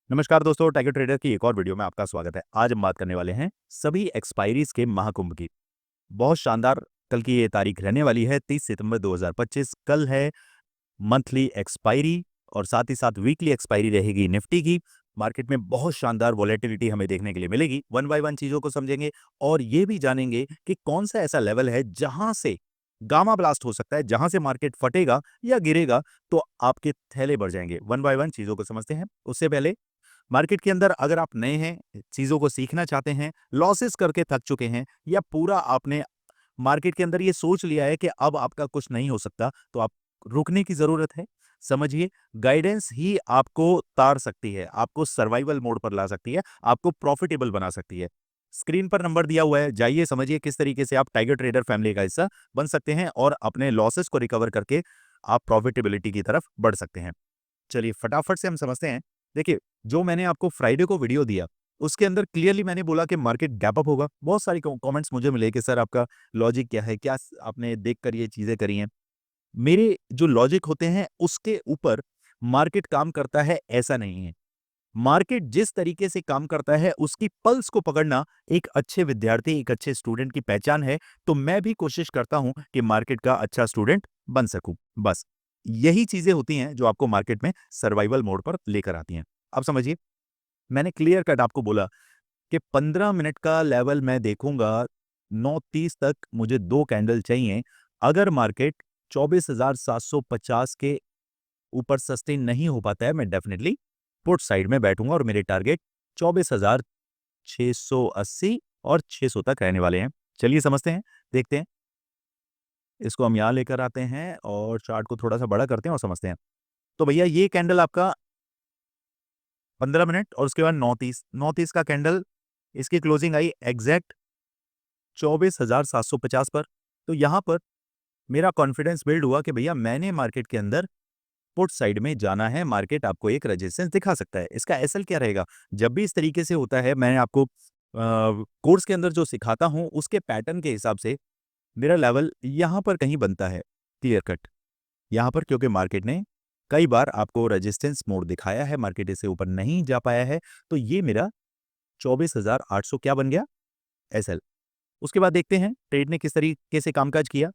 नमस्कार दोस्तों, tiger trader की एक और वीडियो में आपका स्वागत है। आज हम बात करने वाले हैं सभी एक्सपायरीज के महाकुंभ की। बहुत शानदार कल की ये तारीख रहने वाली है 30 सितंबर 2025। कल है मंथली एक्सपायरी और साथ ही साथ वीकली एक्सपायरी रहेगी निफ्टी की। मार्केट में बहुत शानदार वॉलेटिलिटी हमें देखने के लिए मिलेगी। वन बाय वन चीजों को समझेंगे और ये भी जानेंगे कि कौन सा ऐसा लेवल है जहां से गामा ब्लास्ट हो सकता है, जहां से मार्केट फटेगा या गिरेगा तो आपके थैले भर जाएंगे। वन बाय वन चीजों को समझते हैं। उससे पहले मार्केट के अंदर अगर आप नए हैं, चीज़ों को सीखना चाहते हैं, लॉसेस करके थक चुके हैं या पूरा आपने मार्केट के अंदर ये सोच लिया है कि अब आपका कुछ नहीं हो सकता, तो आप रुकने की ज़रूरत है। समझिए, गाइडेंस ही आपको तार सकती है, आपको सर्वाइवल मोड पर ला सकती है, आपको प्रॉफिटेबल बना सकती है। स्क्रीन पर नंबर दिया हुआ है, जाइए समझिए किस तरीके से आप टाइगर ट्रेडर फैमिली का हिस्सा बन सकते हैं और अपने लॉसेस को रिकवर करके आप प्रॉफिटेबिलिटी की तरफ बढ़ सकते हैं। चलिए फटाफट से हम समझते हैं। देखिए, जो मैंने आपको फ्राइडे को वीडियो दिया, उसके अंदर क्लियरली मैंने बोला कि मार्केट गैप अप होगा। बहुत सारी कमेंट्स मुझे मिले कि सर आपका लॉजिक क्या है? क्या आपने देख कर ये चीज़ें करी हैं? मेरे जो लॉजिक होते हैं उसके ऊपर मार्केट काम करता है ऐसा नहीं है। मार्केट जिस तरीके से काम करता है उसकी पल्स को पकड़ना एक अच्छे विद्यार्थी, एक अच्छे स्टूडेंट की पहचान है। तो मैं भी कोशिश करता हूं कि मार्केट का अच्छा स्टूडेंट बन सकूं। बस यही चीजें होती हैं जो आपको मार्केट में सर्वाइवल मोड पर लेकर आती हैं। अब समझिए, मैंने क्लियर कट आपको बोला कि 15 मिनट का लेवल मैं देखूंगा। 9:30 तक मुझे 2 कैंडल चाहिए। अगर मार्केट 24,750 के ऊपर सस्टेन नहीं हो पाता है, मैं डेफिनेटली पुट साइड में बैठूंगा और मेरे टारगेट 24,680 और 600 तक रहने वाले हैं। चलिए समझते हैं, देखते हैं। इसको हम यहां लेकर आते हैं और चार्ट को थोड़ा सा बड़ा करते हैं और समझते हैं। तो भैया ये कैंडल आपका 15 मिनट और उसके बाद 9:30 का कैंडल, इसकी क्लोजिंग आई एग्जैक्ट 24,750 पर। तो यहां पर मेरा कॉन्फिडेंस बिल्ड हुआ कि भैया मैंने मार्केट के अंदर पुट साइड में जाना है। मार्केट आपको एक रेजिस्टेंस दिखा सकता है। इसका एसएल क्या रहेगा? जब भी इस तरीके से होता है, मैं आपको कोर्स के अंदर जो सिखाता हूं उसके पैटर्न के हिसाब से मेरा लेवल यहां पर कहीं बनता है, क्लियर कट यहां पर, क्योंकि मार्केट ने कई बार आपको रेजिस्टेंस मोड दिखाया है, मार्केट इससे ऊपर नहीं जा पाया है। तो ये मेरा 24,800 क्या बन गया? एसएल। उसके बाद देखते हैं ट्रेड ने किस तरीके से कामकाज किया।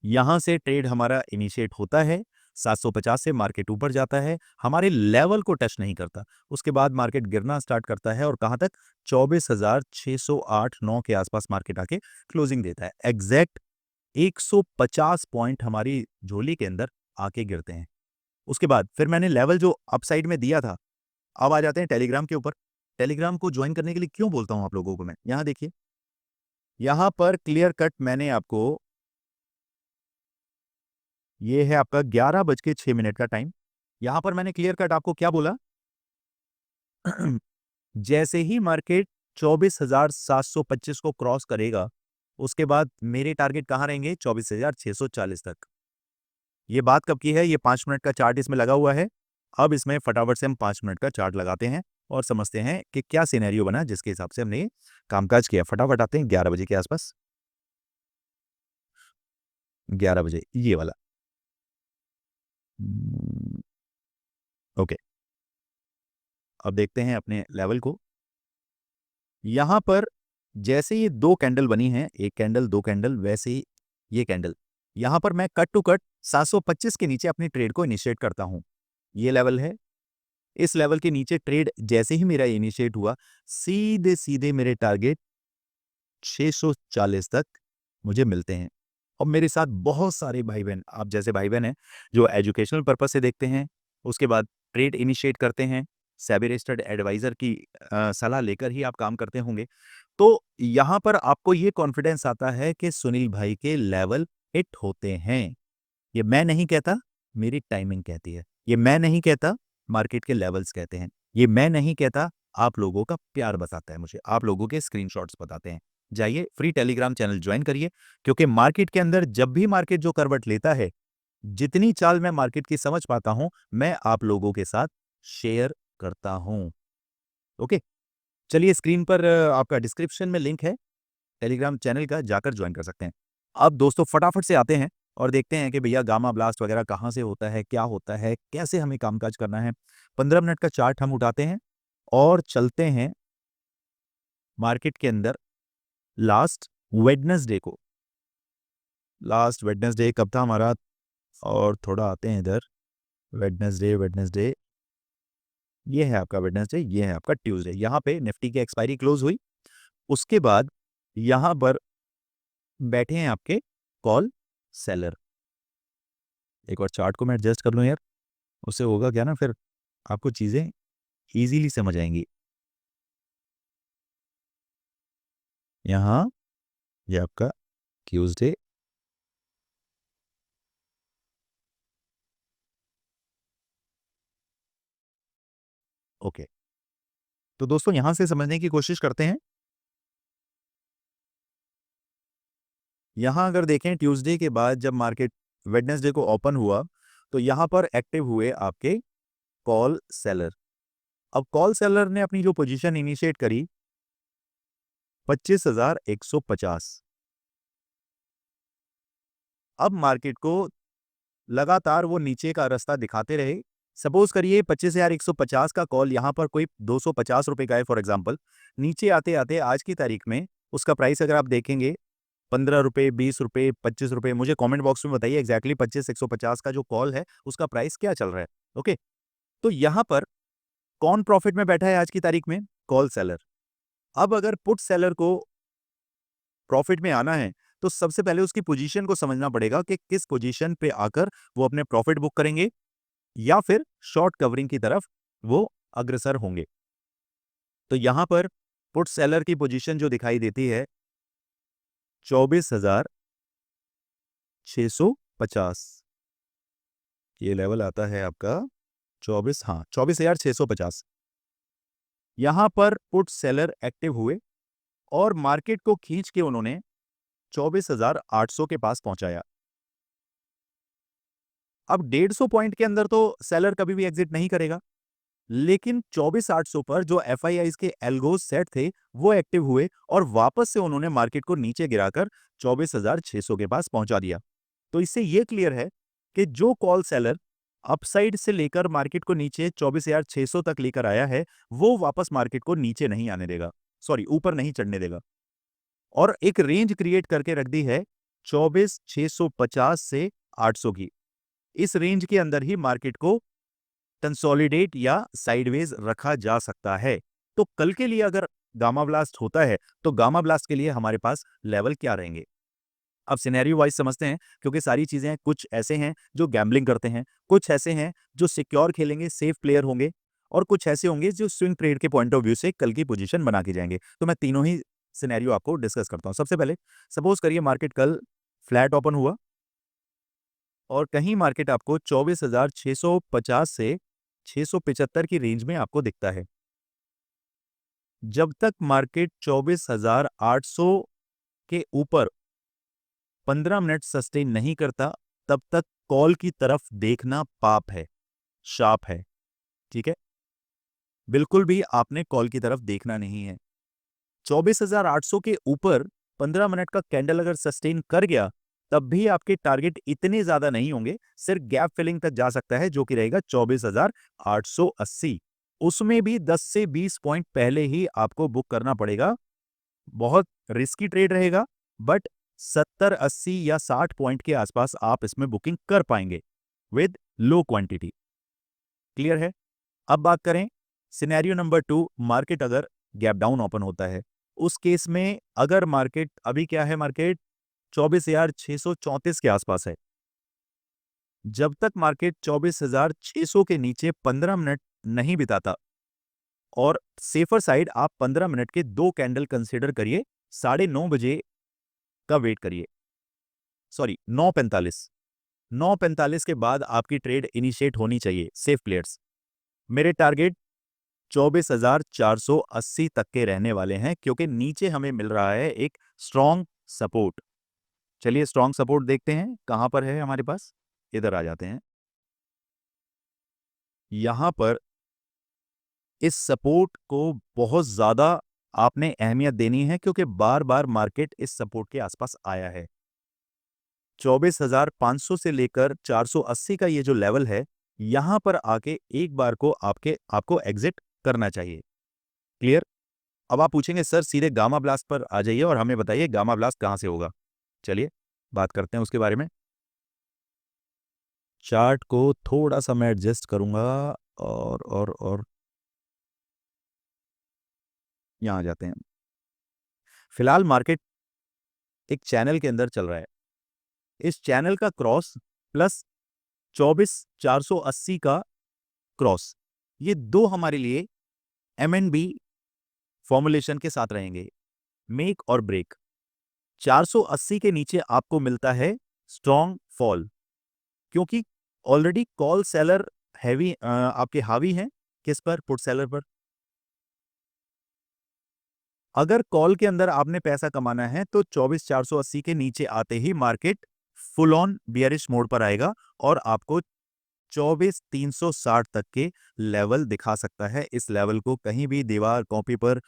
यहां से ट्रेड हमारा इनिशिएट होता है, 750 से मार्केट ऊपर जाता है, हमारे लेवल को टच नहीं करता। उसके बाद मार्केट गिरना स्टार्ट करता है और कहां तक? 24,608-9 के आसपास मार्केट आके क्लोजिंग देता है। एग्जैक्ट 150 पॉइंट हमारी झोली के अंदर आके गिरते हैं। उसके बाद फिर मैंने लेवल जो अपसाइड में दिया था, अब आ जाते हैं टेलीग्राम के ऊपर। टेलीग्राम को ज्वाइन करने के लिए क्यों बोलता हूं आप लोगों को मैं? यहां देखिए, यहां पर क्लियर कट मैंने आपको, ये है आपका 11:06 का टाइम। यहां पर मैंने क्लियर कट आपको क्या बोला? जैसे ही मार्केट 24,725 को क्रॉस करेगा, उसके बाद मेरे टारगेट कहां रहेंगे? 24,640 तक। ये बात कब की है? ये 5 मिनट का चार्ट इसमें लगा हुआ है। अब इसमें फटाफट से हम 5 मिनट का चार्ट लगाते हैं और समझते हैं कि क्या सिनेरियो बना जिसके हिसाब से हमने कामकाज किया। फटाफट आते हैं 11 बजे के आसपास। 11 बजे ये वाला। ओके, अब देखते हैं अपने लेवल को। यहां पर जैसे ये 2 कैंडल बनी हैं, 1 कैंडल 2 कैंडल, वैसे ही ये कैंडल, यहां पर मैं कट टू कट 725 के नीचे अपनी ट्रेड को इनिशिएट करता हूं। ये लेवल है। इस लेवल के नीचे ट्रेड जैसे ही मेरा इनिशिएट हुआ, सीधे सीधे मेरे टारगेट 640 तक मुझे मिलते हैं। और मेरे साथ बहुत सारे भाई बहन, आप जैसे भाई बहन हैं जो एजुकेशनल पर्पज से देखते हैं, उसके बाद ट्रेड इनिशिएट करते हैं, सेबी रजिस्टर्ड एडवाइजर की सलाह लेकर ही आप काम करते होंगे। तो यहां पर आपको ये कॉन्फिडेंस आता है कि सुनील भाई के लेवल हिट होते हैं। ये मैं नहीं कहता, मेरी टाइमिंग कहती है। ये मैं नहीं कहता, मार्केट के लेवल्स कहते हैं। ये मैं नहीं कहता, आप लोगों का प्यार बताता है मुझे, आप लोगों के स्क्रीनशॉट्स बताते हैं। जाइए फ्री टेलीग्राम चैनल ज्वाइन करिए, क्योंकि मार्केट के अंदर जब भी मार्केट जो करवट लेता है, जितनी चाल मैं मार्केट की समझ पाता हूं, मैं आप लोगों के साथ शेयर करता हूं। ओके, चलिए स्क्रीन पर आपका डिस्क्रिप्शन में लिंक है टेलीग्राम चैनल का, जाकर ज्वाइन कर सकते हैं। अब दोस्तों फटाफट से आते हैं और देखते हैं कि भैया गामा ब्लास्ट वगैरह कहाँ से होता है, क्या होता है, कैसे हमें कामकाज करना है। 15 मिनट का चार्ट हम उठाते हैं और चलते हैं मार्केट के अंदर लास्ट वेडनेसडे को। लास्ट वेडनेसडे कब था हमारा? और थोड़ा आते हैं इधर। वेडनेसडे वेडनेसडे ये है आपका वेडनेसडे, ये है आपका ट्यूसडे। यहाँ पे निफ्टी की एक्सपायरी क्लोज हुई, उसके बाद यहाँ पर बैठे हैं आपके कॉल सेलर। एक और चार्ट को मैं एडजस्ट कर लूँ यार, उससे होगा क्या ना, फिर आपको चीज़ें इजीली समझ आएंगी। यहाँ ये आपका ट्यूसडे, ओके। तो दोस्तों यहां से समझने की कोशिश करते हैं। यहां अगर देखें ट्यूसडे के बाद जब मार्केट वेडनेसडे को ओपन हुआ, तो यहां पर एक्टिव हुए आपके कॉल सेलर। अब कॉल सेलर ने अपनी जो पोजीशन इनिशिएट करी 25,150। अब मार्केट को लगातार वो नीचे का रास्ता दिखाते रहे। सपोज करिए 25,150 का कॉल यहां पर कोई 250 रुपए का है फॉर एग्जांपल। नीचे आते आते आज की तारीख में उसका प्राइस अगर आप देखेंगे 15 रुपए, 20 रुपए, 25 रुपए, मुझे कमेंट बॉक्स में बताइए एग्जैक्टली 25,150 का जो कॉल है उसका प्राइस क्या चल रहा है। ओके, तो यहां पर कौन प्रॉफिट में बैठा है आज की तारीख में? Call seller. अब अगर पुट सेलर को प्रॉफिट में आना है तो सबसे पहले उसकी पोजीशन को समझना पड़ेगा कि किस पोजीशन पे आकर वो अपने प्रॉफिट बुक करेंगे या फिर शॉर्ट कवरिंग की तरफ वो अग्रसर होंगे। तो यहां पर पुट सेलर की पोजीशन जो दिखाई देती है 24,650, ये लेवल आता है आपका 24, हाँ 24,650। यहां पर पुट सेलर एक्टिव हुए और मार्केट को खींच के उन्होंने 24,800 के पास पहुंचाया। अब 150 पॉइंट के अंदर तो सेलर कभी भी एग्जिट नहीं करेगा, लेकिन 24,800 पर जो एफआईआईज के एल्गोस सेट थे वो एक्टिव हुए और वापस से उन्होंने मार्केट को नीचे गिराकर 24,600 के पास पहुंचा दिया। तो इससे यह क्लियर है कि जो कॉल सेलर अपसाइड से लेकर मार्केट को नीचे 24,600 तक लेकर आया है वो वापस मार्केट को नीचे नहीं आने देगा, सॉरी ऊपर नहीं चढ़ने देगा। और एक रेंज क्रिएट करके रख दी है 24,650 से 800 की। इस रेंज के अंदर ही मार्केट को कंसोलिडेट या साइडवेज रखा जा सकता है। तो कल के लिए अगर गामा ब्लास्ट होता है तो गामा ब्लास्ट के लिए हमारे पास लेवल क्या रहेंगे? अब सिनेरियो वाइज समझते हैं, क्योंकि सारी चीजें कुछ ऐसे हैं जो गैम्बलिंग करते हैं, कुछ ऐसे हैं जो सिक्योर खेलेंगे, सेफ प्लेयर होंगे, और कुछ ऐसे होंगे जो स्विंग ट्रेड के पॉइंट ऑफ व्यू से कल की पोजीशन बना के जाएंगे। तो मैं तीनों ही सिनेरियो आपको डिस्कस करता हूं। सबसे पहले सपोज करिए मार्केट कल फ्लैट ओपन हुआ और कहीं मार्केट आपको 24,650 से 675 की रेंज में आपको दिखता है। जब तक मार्केट 24,800 के ऊपर 15 मिनट सस्टेन नहीं करता तब तक कॉल की तरफ देखना पाप है, शाप है। ठीक है, बिल्कुल भी आपने कॉल की तरफ देखना नहीं है। 24,800 के ऊपर 15 मिनट का कैंडल अगर सस्टेन कर गया तब भी आपके टारगेट इतने ज्यादा नहीं होंगे, सिर्फ गैप फिलिंग तक जा सकता है जो कि रहेगा 24,880। उसमें भी 10 से 20 पॉइंट पहले ही आपको बुक करना पड़ेगा। बहुत रिस्की ट्रेड रहेगा, बट 70, 80 या 60 पॉइंट के आसपास आप इसमें बुकिंग कर पाएंगे विद लो क्वांटिटी। क्लियर है? अब बात करें सिनेरियो नंबर 2, मार्केट अगर गैप डाउन ओपन होता है, उस केस में अगर मार्केट अभी क्या है, मार्केट 24,634 के आसपास है। जब तक मार्केट 24,600 के नीचे 15 मिनट नहीं बिताता, और सेफर साइड आप 15 मिनट के 2 कैंडल कंसीडर करिए, 9:30 बजे का वेट करिए, सॉरी 9:45, 9:45 के बाद आपकी ट्रेड इनिशिएट होनी चाहिए सेफ प्लेयर्स। मेरे टारगेट 24,480 तक के रहने वाले हैं, क्योंकि नीचे हमें मिल रहा है एक स्ट्रॉन्ग सपोर्ट। चलिए स्ट्रॉन्ग सपोर्ट देखते हैं कहां पर है हमारे पास। इधर आ जाते हैं। यहां पर इस सपोर्ट को बहुत ज्यादा आपने अहमियत देनी है, क्योंकि बार बार मार्केट इस सपोर्ट के आसपास आया है। 24,500 से लेकर 480 का ये जो लेवल है, यहां पर आके एक बार को आपको एग्जिट करना चाहिए। क्लियर? अब आप पूछेंगे सर सीधे गामा ब्लास्ट पर आ जाइए और हमें बताइए गामा ब्लास्ट कहां से होगा। चलिए बात करते हैं उसके बारे में। चार्ट को थोड़ा सा मैं एडजस्ट करूंगा और यहां आ जाते हैं। फिलहाल मार्केट एक चैनल के अंदर चल रहा है। इस चैनल का क्रॉस प्लस 24,480 का क्रॉस, ये दो हमारे लिए एम&बी फॉर्मुलेशन के साथ रहेंगे, मेक और ब्रेक। 480 के नीचे आपको मिलता है स्ट्रॉन्ग फॉल, क्योंकि ऑलरेडी कॉल सेलर हैवी आपके हावी हैं किस पर? पुट सेलर पर। अगर कॉल के अंदर आपने पैसा कमाना है तो 24,480 के नीचे आते ही market full on bearish mode पर आएगा और आपको 24,360 तक के लेवल दिखा सकता है। इस लेवल को कहीं भी दीवार, कॉपी पर,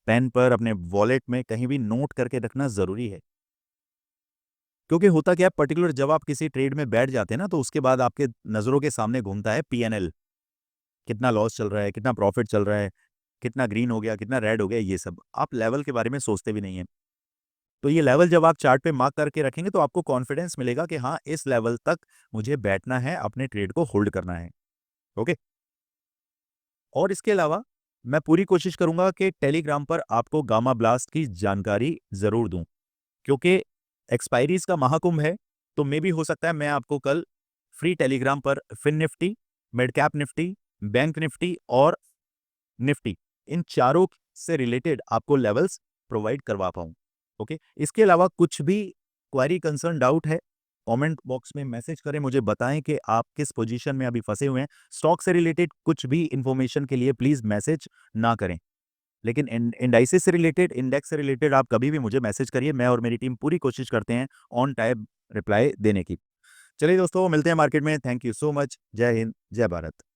पेन पर, अपने वॉलेट में कहीं भी नोट करके रखना जरूरी है। क्योंकि होता क्या है, पर्टिकुलर जब आप किसी ट्रेड में बैठ जाते हैं ना, तो उसके बाद आपके नजरों के सामने घूमता है पीएनएल, कितना लॉस चल रहा है, कितना प्रॉफिट चल रहा है, कितना ग्रीन हो गया, कितना रेड हो गया, ये सब आप लेवल के बारे में सोचते भी नहीं है। तो ये लेवल जब आप चार्ट पे मार्क करके रखेंगे तो आपको कॉन्फिडेंस मिलेगा कि हाँ, इस लेवल तक मुझे बैठना है, अपने ट्रेड को होल्ड करना है। ओके। और इसके अलावा मैं पूरी कोशिश करूंगा कि टेलीग्राम पर आपको गामा ब्लास्ट की जानकारी जरूर दूं, क्योंकि एक्सपायरीज का महाकुंभ है। तो मे भी हो सकता है मैं आपको कल फ्री टेलीग्राम पर Fin Nifty, mid cap Nifty, bank Nifty और निफ्टी, इन चारों से रिलेटेड आपको लेवल्स प्रोवाइड करवा पाऊं। ओके। इसके अलावा कुछ भी क्वेरी, कंसर्न, डाउट है, कमेंट बॉक्स में मैसेज करें, मुझे बताएं कि आप किस पोजीशन में अभी फंसे हुए हैं। स्टॉक से रिलेटेड कुछ भी इंफॉर्मेशन के लिए प्लीज मैसेज ना करें, लेकिन इंडाइसिस से रिलेटेड, इंडेक्स से रिलेटेड आप कभी भी मुझे मैसेज करिए। मैं और मेरी टीम पूरी कोशिश करते हैं ऑन टाइम रिप्लाई देने की। चलिए दोस्तों, मिलते हैं मार्केट में। Thank you so much. जय हिंद, जय भारत।